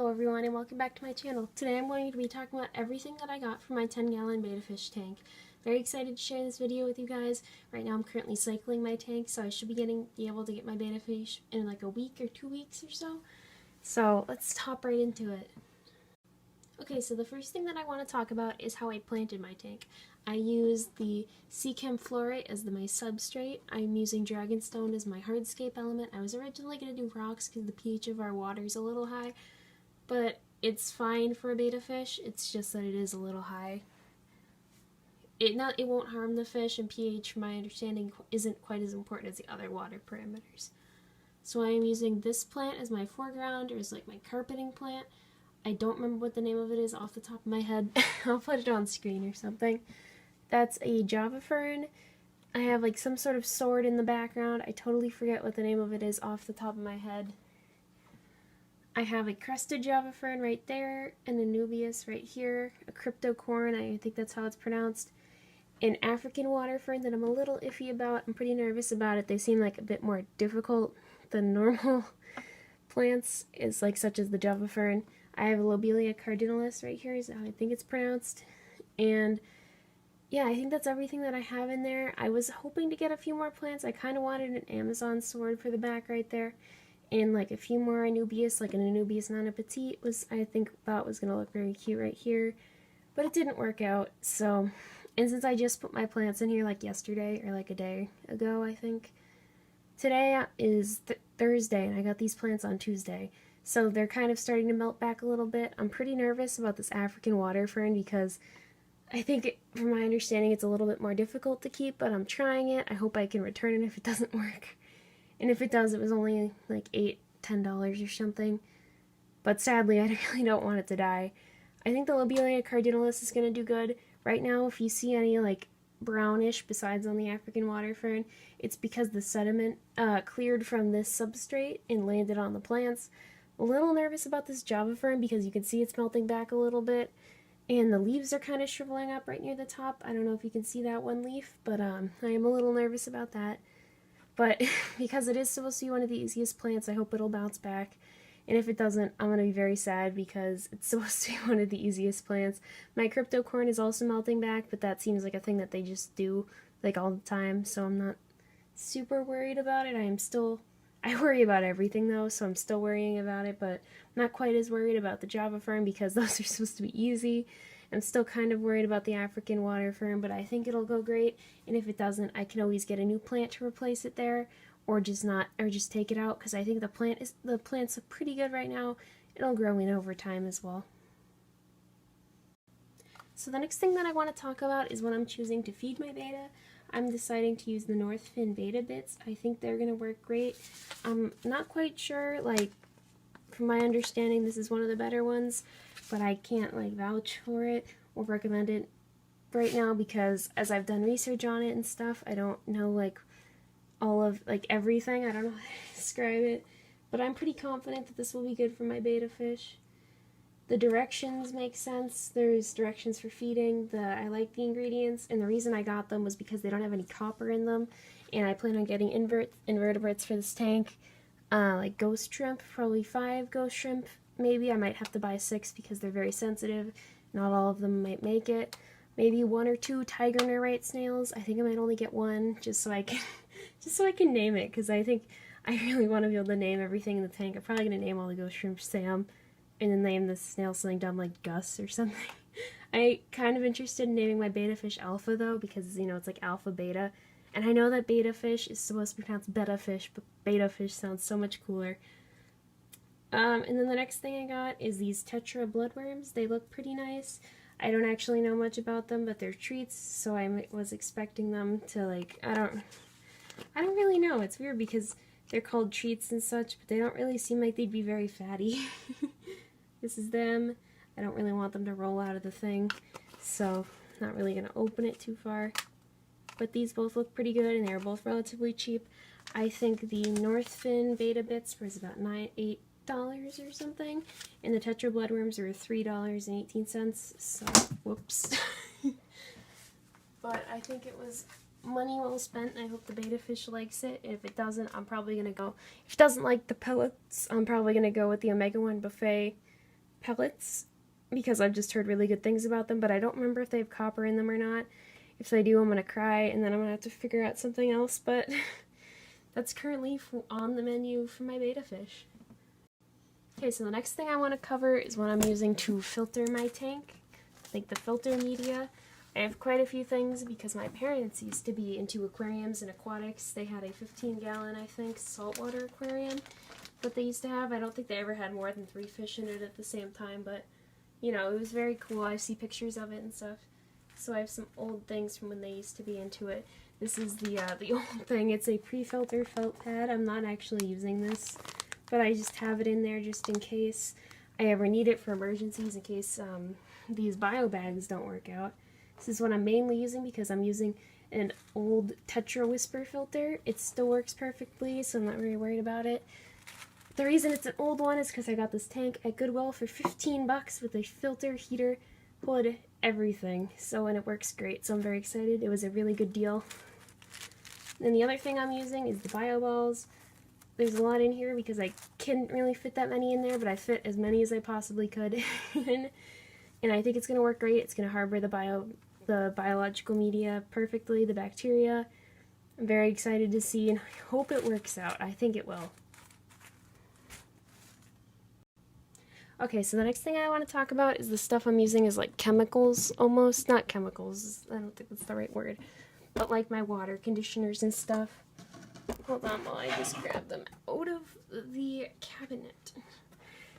Hello everyone and welcome back to my channel. Today I'm going to be talking about everything that I got from my 10-gallon betta fish tank. Very excited to share this video with you guys. Right now I'm currently cycling my tank, so I should be able to get my betta fish in like a week or 2 weeks or so. So let's hop right into it. Okay, so the first thing that I want to talk about is how I planted my tank. I used the sea chem fluorite as my substrate. I'm using dragonstone as my hardscape element. I was originally going to do rocks because the pH of our water is a little high, but it's fine for a betta fish. It's just that it is a little high. It won't harm the fish, and pH, from my understanding, isn't quite as important as the other water parameters. So I am using this plant as my foreground, or as like my carpeting plant. I don't remember what the name of it is off the top of my head. I'll put it on screen or something. That's a Java fern. I have like some sort of sword in the background. I totally forget what the name of it is off the top of my head. I have a crested Java fern right there, an Anubias right here, a cryptocorn, I think that's how it's pronounced, an African water fern that I'm a little iffy about. I'm pretty nervous about it. They seem like a bit more difficult than normal plants, such as the Java fern. I have a Lobelia cardinalis right here is how I think it's pronounced. And yeah, I think that's everything that I have in there. I was hoping to get a few more plants. I kind of wanted an Amazon sword for the back right there. And like a few more Anubias, like an Anubias nana petite I thought was going to look very cute right here. But it didn't work out. So, and since I just put my plants in here like yesterday, or like a day ago I think. Today is Thursday and I got these plants on Tuesday. So they're kind of starting to melt back a little bit. I'm pretty nervous about this African water fern because I think, from my understanding, it's a little bit more difficult to keep, but I'm trying it. I hope I can return it if it doesn't work. And if it does, it was only like $8–10 or something. But sadly, I really don't want it to die. I think the Lobelia cardinalis is going to do good. Right now, if you see any like brownish besides on the African water fern, it's because the sediment cleared from this substrate and landed on the plants. A little nervous about this Java fern because you can see it's melting back a little bit, and the leaves are kind of shriveling up right near the top. I don't know if you can see that one leaf, but I am a little nervous about that. But because it is supposed to be one of the easiest plants, I hope it'll bounce back. And if it doesn't, I'm going to be very sad because it's supposed to be one of the easiest plants. My cryptocorn is also melting back, but that seems like a thing that they just do like all the time, so I'm not super worried about it. I worry about everything though, so I'm still worrying about it, but I'm not quite as worried about the Java fern because those are supposed to be easy. I'm still kind of worried about the African water fern, but I think it'll go great, and if it doesn't, I can always get a new plant to replace it there, or just take it out, because I think the plants look pretty good right now. It'll grow in over time as well. So the next thing that I want to talk about is when I'm choosing to feed my betta. I'm deciding to use the North Fin betta bits. I think they're going to work great. I'm not quite sure, from my understanding, this is one of the better ones, but I can't, vouch for it or recommend it right now because as I've done research on it and stuff, I don't know, all of, everything. I don't know how to describe it, but I'm pretty confident that this will be good for my betta fish. The directions make sense. There's directions for feeding. I like the ingredients, and the reason I got them was because they don't have any copper in them, and I plan on getting invertebrates for this tank, like ghost shrimp, probably 5 ghost shrimp, maybe. I might have to buy 6 because they're very sensitive. Not all of them might make it. Maybe 1 or 2 tiger nerite snails. I think I might only get 1 just so I can name it, because I think I really want to be able to name everything in the tank. I'm probably going to name all the ghost shrimp Sam, and then name this snail something dumb like Gus or something. I kind of interested in naming my betta fish Alpha though, because it's like alpha beta, and I know that betta fish is supposed to be pronounced betta fish, but betta fish sounds so much cooler. And then the next thing I got is these tetra bloodworms. They look pretty nice. I don't actually know much about them, but they're treats, so I was expecting them to I don't really know. It's weird because they're called treats and such, but they don't really seem like they'd be very fatty. This is them. I don't really want them to roll out of the thing, so I'm not really going to open it too far. But these both look pretty good, and they're both relatively cheap. I think the North Fin betta bits was about $8 or something, and the tetra bloodworms were $3.18, so whoops. But I think it was money well spent. I hope the betta fish likes it. If it doesn't, I'm probably going to go, if it doesn't like the pellets, I'm probably going to go with the Omega 1 buffet pellets because I've just heard really good things about them, but I don't remember if they have copper in them or not. If they do, I'm going to cry, and then I'm going to have to figure out something else, but that's currently on the menu for my betta fish. Okay, so the next thing I want to cover is what I'm using to filter my tank, like the filter media. I have quite a few things because my parents used to be into aquariums and aquatics. They had a 15-gallon, I think, saltwater aquarium that they used to have. I don't think they ever had more than 3 fish in it at the same time, but, you know, it was very cool. I see pictures of it and stuff. So I have some old things from when they used to be into it. This is the old thing. It's a pre-filter felt pad. I'm not actually using this, but I just have it in there just in case I ever need it for emergencies, in case these bio bags don't work out. This is what I'm mainly using because I'm using an old Tetra Whisper filter. It still works perfectly, so I'm not very worried about it. The reason it's an old one is because I got this tank at Goodwill for 15 bucks with a filter, heater, hood, everything. So, and it works great, so I'm very excited. It was a really good deal. Then the other thing I'm using is the bio balls. There's a lot in here because I couldn't really fit that many in there, but I fit as many as I possibly could in. And I think it's going to work great. It's going to harbor the biological media perfectly, the bacteria. I'm very excited to see, and I hope it works out. I think it will. Okay, so the next thing I want to talk about is the stuff I'm using is like chemicals, almost. Not chemicals, I don't think that's the right word. But like my water conditioners and stuff. Hold on while I just grab them out of the cabinet.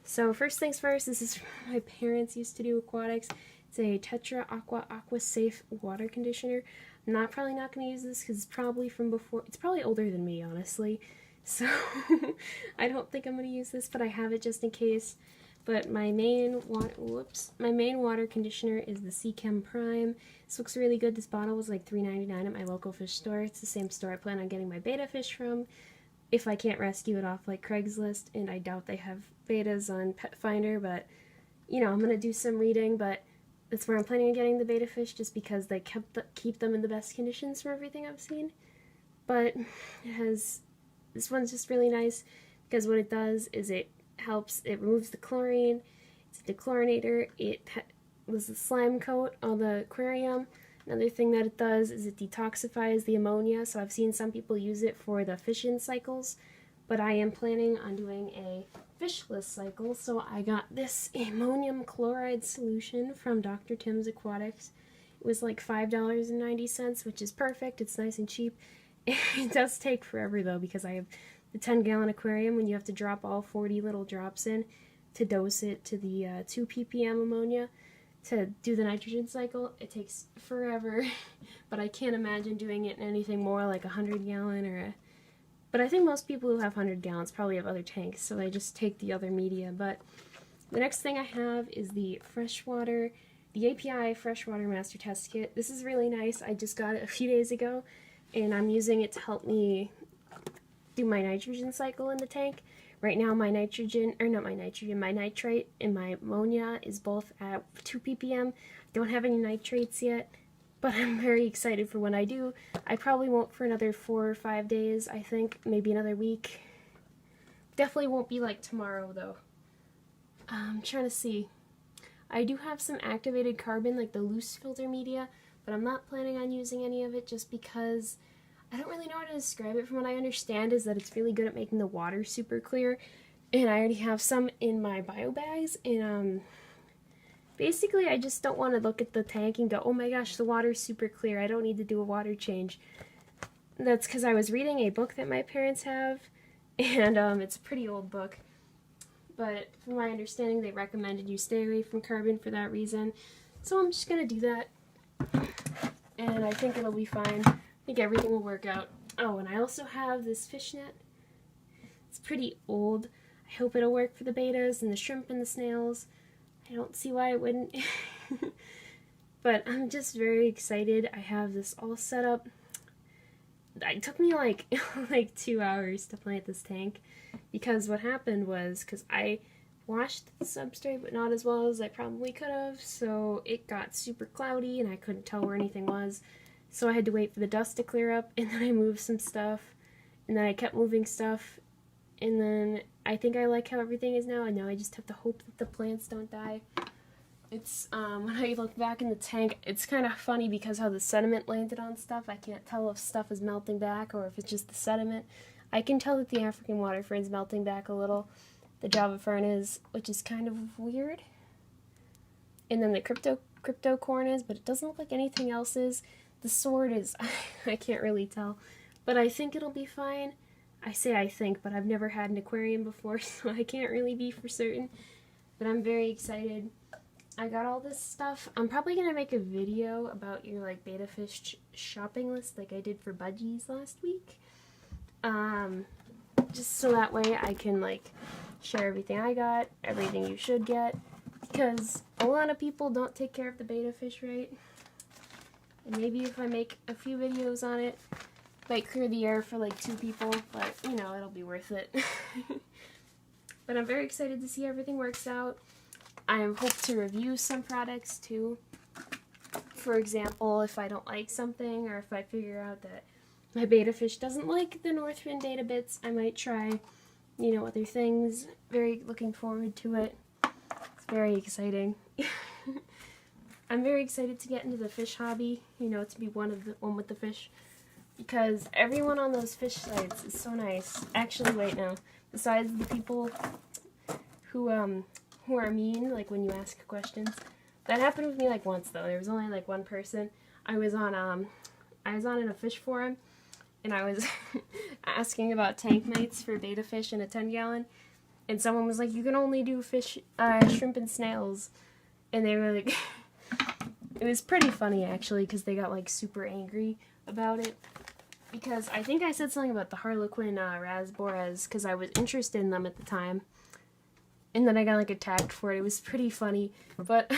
So first things first, this is my parents used to do aquatics. It's a Tetra Aqua Safe water conditioner. I'm probably not going to use this because it's probably from before. It's probably older than me, honestly. So I don't think I'm going to use this, but I have it just in case. But my main water conditioner is the Seachem Prime. This looks really good. This bottle was like $3.99 at my local fish store. It's the same store I plan on getting my betta fish from, if I can't rescue it off like Craigslist, and I doubt they have bettas on Pet Finder, but, you know, I'm going to do some reading, but that's where I'm planning on getting the betta fish, just because they keep them in the best conditions from everything I've seen. But this one's just really nice, because what it does is it removes the chlorine, it's a dechlorinator, it was a slime coat on the aquarium. Another thing that it does is it detoxifies the ammonia, so I've seen some people use it for the fish-in cycles, but I am planning on doing a fishless cycle, so I got this ammonium chloride solution from Dr. Tim's Aquatics. It was like $5.90, which is perfect. It's nice and cheap. It does take forever, though, because I have the 10-gallon aquarium when you have to drop all 40 little drops in to dose it to the 2 ppm ammonia to do the nitrogen cycle. It takes forever, but I can't imagine doing it in anything more like a 100-gallon or a... But I think most people who have 100 gallons probably have other tanks, so they just take the other media. But the next thing I have is the API Freshwater Master Test Kit. This is really nice. I just got it a few days ago, and I'm using it to help me do my nitrogen cycle in the tank. Right now my nitrate and my ammonia is both at 2 ppm. I don't have any nitrates yet, but I'm very excited for when I do. I probably won't for another 4 or 5 days, I think, maybe another week. Definitely won't be like tomorrow, though. I'm trying to see. I do have some activated carbon, like the loose filter media, but I'm not planning on using any of it just because I don't really know how to describe it. From what I understand is that it's really good at making the water super clear, and I already have some in my bio bags, and basically I just don't want to look at the tank and go, oh my gosh, the water's super clear, I don't need to do a water change. That's because I was reading a book that my parents have, and it's a pretty old book, but from my understanding they recommended you stay away from carbon for that reason, so I'm just going to do that, and I think it'll be fine. I think everything will work out. Oh, and I also have this fish net. It's pretty old. I hope it'll work for the bettas and the shrimp and the snails. I don't see why it wouldn't. But I'm just very excited. I have this all set up. It took me like 2 hours to plant this tank, because what happened was, because I washed the substrate but not as well as I probably could have, so it got super cloudy and I couldn't tell where anything was. So I had to wait for the dust to clear up, and then I moved some stuff, and then I kept moving stuff, and then I think I like how everything is now, and now I just have to hope that the plants don't die. It's, when I look back in the tank, it's kind of funny because how the sediment landed on stuff. I can't tell if stuff is melting back or if it's just the sediment. I can tell that the African water fern's melting back a little. The Java fern is, which is kind of weird. And then the crypto corn is, but it doesn't look like anything else is. The sword is, I can't really tell. But I think it'll be fine. I say I think, but I've never had an aquarium before, so I can't really be for certain. But I'm very excited. I got all this stuff. I'm probably going to make a video about your like betta fish shopping list like I did for Budgies last week. Just so that way I can like share everything I got, everything you should get, because a lot of people don't take care of the betta fish right. And maybe if I make a few videos on it, might clear the air for like 2 people, but you know, it'll be worth it. But I'm very excited to see how everything works out. I hope to review some products too. For example, if I don't like something, or if I figure out that my betta fish doesn't like the Northwind betta bits, I might try, you know, other things. Very looking forward to it. It's very exciting. I'm very excited to get into the fish hobby, you know, to be one with the fish, because everyone on those fish sites is so nice. Actually, wait, no. Besides the people who are mean, like when you ask questions. That happened with me like once though. There was only like one person. I was on in a fish forum, and I was asking about tank mates for betta fish in a 10-gallon, and someone was like, "You can only do fish, shrimp and snails," and they were like, it was pretty funny actually, because they got like super angry about it. Because I think I said something about the Harlequin rasboras, because I was interested in them at the time. And then I got like attacked for it. It was pretty funny, but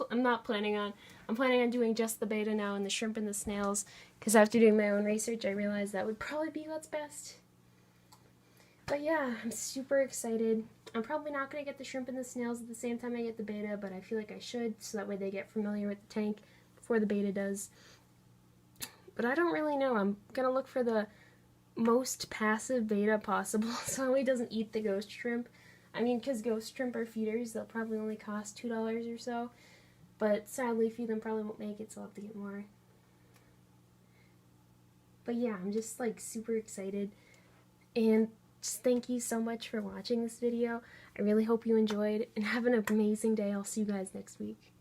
I'm not planning on. I'm planning on doing just the betta now and the shrimp and the snails, because after doing my own research, I realized that would probably be what's best. But yeah, I'm super excited. I'm probably not going to get the shrimp and the snails at the same time I get the betta, but I feel like I should, so that way they get familiar with the tank before the betta does. But I don't really know. I'm going to look for the most passive betta possible, so he doesn't eat the ghost shrimp. I mean, because ghost shrimp are feeders, they'll probably only cost $2 or so. But sadly, few of them probably won't make it, so I'll have to get more. But yeah, I'm just like super excited. And just thank you so much for watching this video. I really hope you enjoyed, and have an amazing day. I'll see you guys next week.